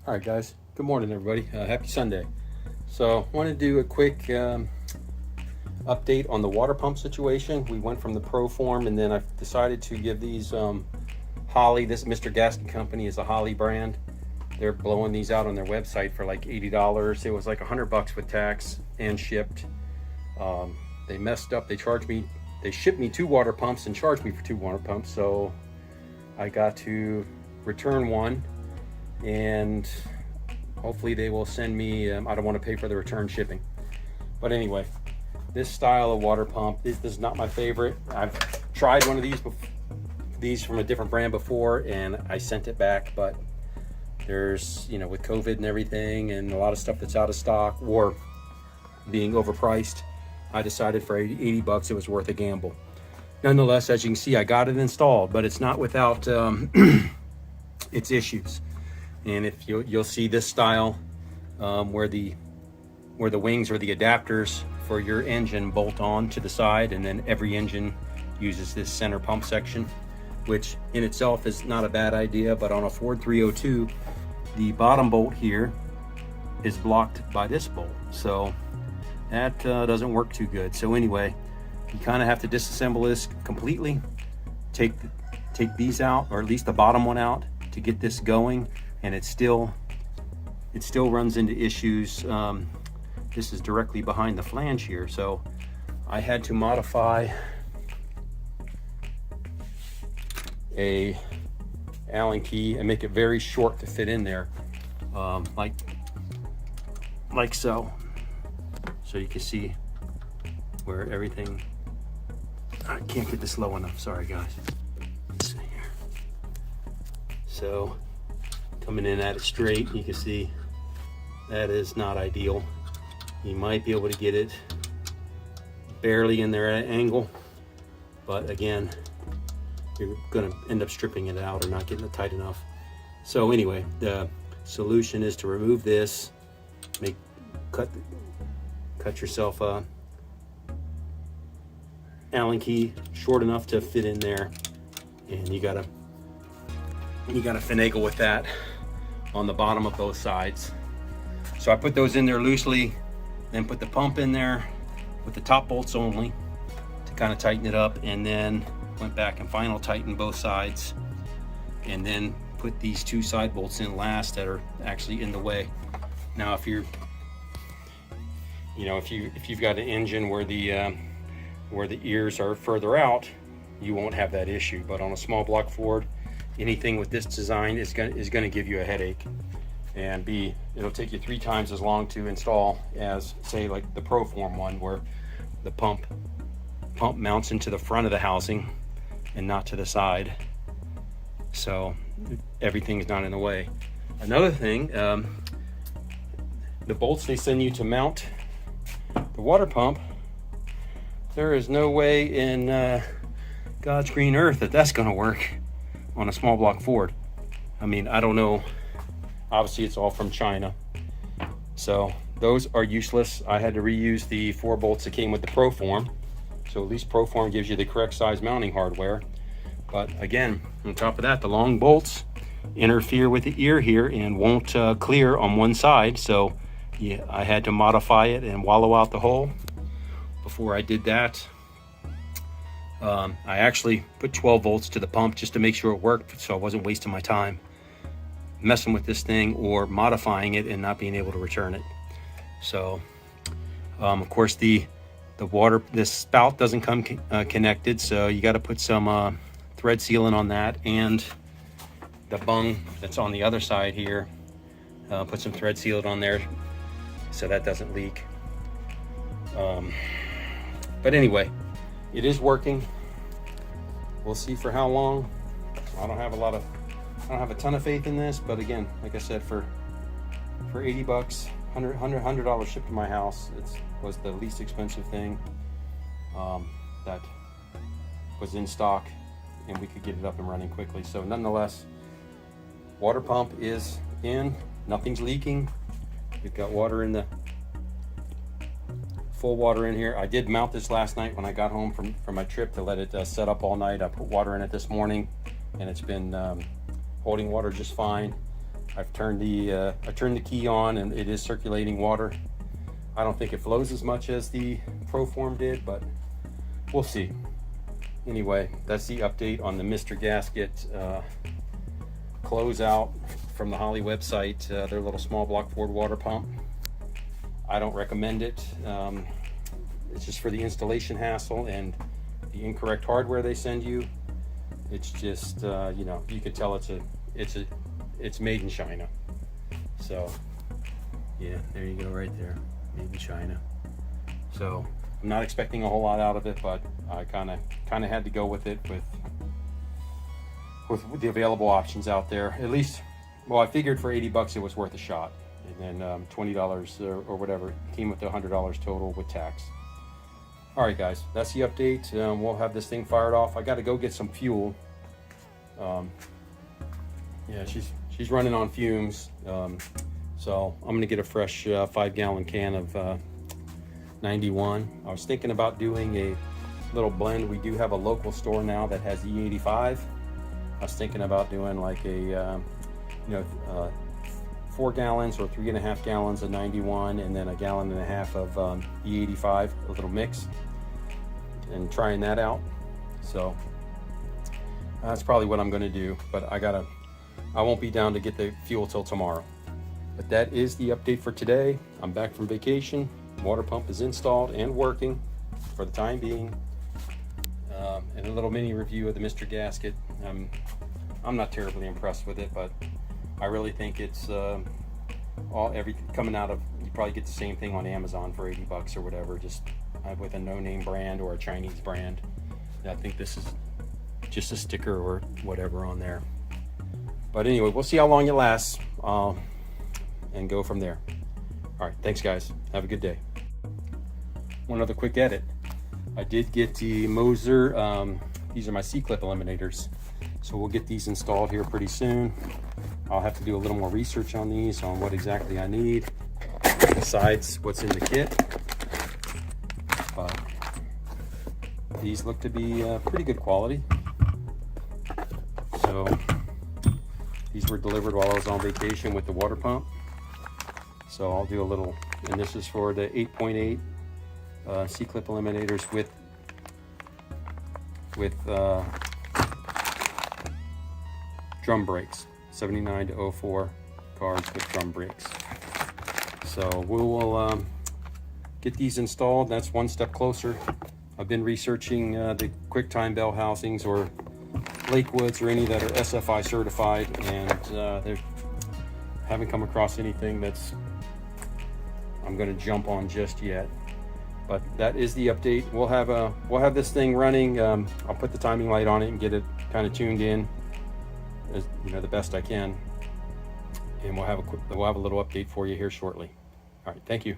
All right, guys. Good morning, everybody. Happy Sunday. So, I want to do a quick update on the water pump situation. We went from the Pro Form, and then I decided to give these Holly. This Mr Gasket company is a Holly brand. They're blowing these out on their website for like $80. It was like $100 with tax and shipped. They messed up. They shipped me 2 water pumps and charged me for 2 water pumps. So I got to return one, and hopefully they will send me, I don't want to pay for the return shipping. But anyway, this style of water pump, this is not my favorite. I've tried one of these from a different brand before, and I sent it back, but there's, with COVID and everything and a lot of stuff that's out of stock or being overpriced, I decided for $80 it was worth a gamble. Nonetheless, as you can see, I got it installed, but it's not without its issues. And if you'll see this style where the wings or the adapters for your engine bolt on to the side, and then every engine uses this center pump section, which in itself is not a bad idea. But on a Ford 302, the bottom bolt here is blocked by this bolt, so that doesn't work too good. So anyway, you kind of have to disassemble this completely, take these out, or at least the bottom one out, to get this going. And it still runs into issues. This is directly behind the flange here, so I had to modify a Allen key and make it very short to fit in there, like so. So you can see where everything. I can't get this low enough. Sorry, guys. Let's see here. So coming in at it straight, you can see that is not ideal. You might be able to get it barely in there at an angle, but again, you're going to end up stripping it out or not getting it tight enough. So anyway, the solution is to remove this, cut yourself a Allen key short enough to fit in there, and you gotta finagle with that on the bottom of both sides. So I put those in there loosely, then put the pump in there with the top bolts only to kind of tighten it up, and then went back and final tightened both sides, and then put these 2 side bolts in last that are actually in the way. Now if you've got an engine where the ears are further out, you won't have that issue. But on a small block Ford, anything with this design is going to give you a headache, and it'll take you 3 times as long to install as, say, like the Pro Form one, where the pump mounts into the front of the housing and not to the side, so everything's not in the way. Another thing, the bolts they send you to mount the water pump, there is no way in God's green earth that's going to work on a small block Ford. I mean, I don't know. Obviously, it's all from China, so those are useless. I had to reuse the 4 bolts that came with the Pro Form. So at least Pro Form gives you the correct size mounting hardware. But again, on top of that, the long bolts interfere with the ear here and won't clear on one side. So yeah, I had to modify it and wallow out the hole. Before I did that, I actually put 12 volts to the pump just to make sure it worked, so I wasn't wasting my time messing with this thing or modifying it and not being able to return it. So of course this spout doesn't come connected, so you got to put some thread sealant on that, and the bung that's on the other side here, put some thread sealant on there so that doesn't leak. But anyway, it is working. We'll see for how long. I don't have a ton of faith in this, but again, like I said, for $80, $100 shipped to my house, it was the least expensive thing that was in stock, and we could get it up and running quickly. So nonetheless, water pump is in, nothing's leaking. We've got water in the full water in here. I did mount this last night when I got home from my trip to let it set up all night. I put water in it this morning, and it's been holding water just fine. I've turned the I turned the key on, and it is circulating water. I don't think it flows as much as the ProForm did, but we'll see. Anyway, that's the update on the Mr Gasket closeout from the Holley website. Their little small block Ford water pump. I don't recommend it. It's just for the installation hassle and the incorrect hardware they send you. It's just you know, you can tell it's made in China. So yeah, there you go, right there, made in China. So I'm not expecting a whole lot out of it, but I kind of had to go with it with the available options out there. At least, well, I figured for 80 bucks it was worth a shot, and then $20 or whatever came with the $100 total with tax. All right, guys, that's the update. We'll have this thing fired off. I got to go get some fuel. Yeah, she's running on fumes. So I'm gonna get a fresh 5-gallon can of 91. I was thinking about doing a little blend. We do have a local store now that has E85. I was thinking about doing like a 4 gallons or 3.5 gallons of 91, and then 1.5 gallons of E85, a little mix, and trying that out. So that's probably what I'm going to do, but I won't be down to get the fuel till tomorrow. But that is the update for today. I'm back from vacation. Water pump is installed and working for the time being. And a little mini review of the Mr Gasket. I'm not terribly impressed with it, but I really think it's everything coming out of, you probably get the same thing on Amazon for 80 bucks or whatever, just with a no-name brand or a Chinese brand. I think this is just a sticker or whatever on there. But anyway, we'll see how long it lasts and go from there. All right, thanks guys. Have a good day. One other quick edit. I did get the Moser, these are my C-clip eliminators. So we'll get these installed here pretty soon. I'll have to do a little more research on these, on what exactly I need, besides what's in the kit. But these look to be pretty good quality. So these were delivered while I was on vacation with the water pump. So I'll do a little, and this is for the 8.8 C-clip eliminators with drum brakes, 79 to 04 cards with drum brakes. So we will get these installed. That's one step closer. I've been researching the QuickTime bell housings or Lakewoods or any that are SFI certified, and they haven't come across anything that's I'm going to jump on just yet. But that is the update. We'll have this thing running. I'll put the timing light on it and get it kind of tuned in, as you know, the best I can. And we'll have a little update for you here shortly. All right, thank you.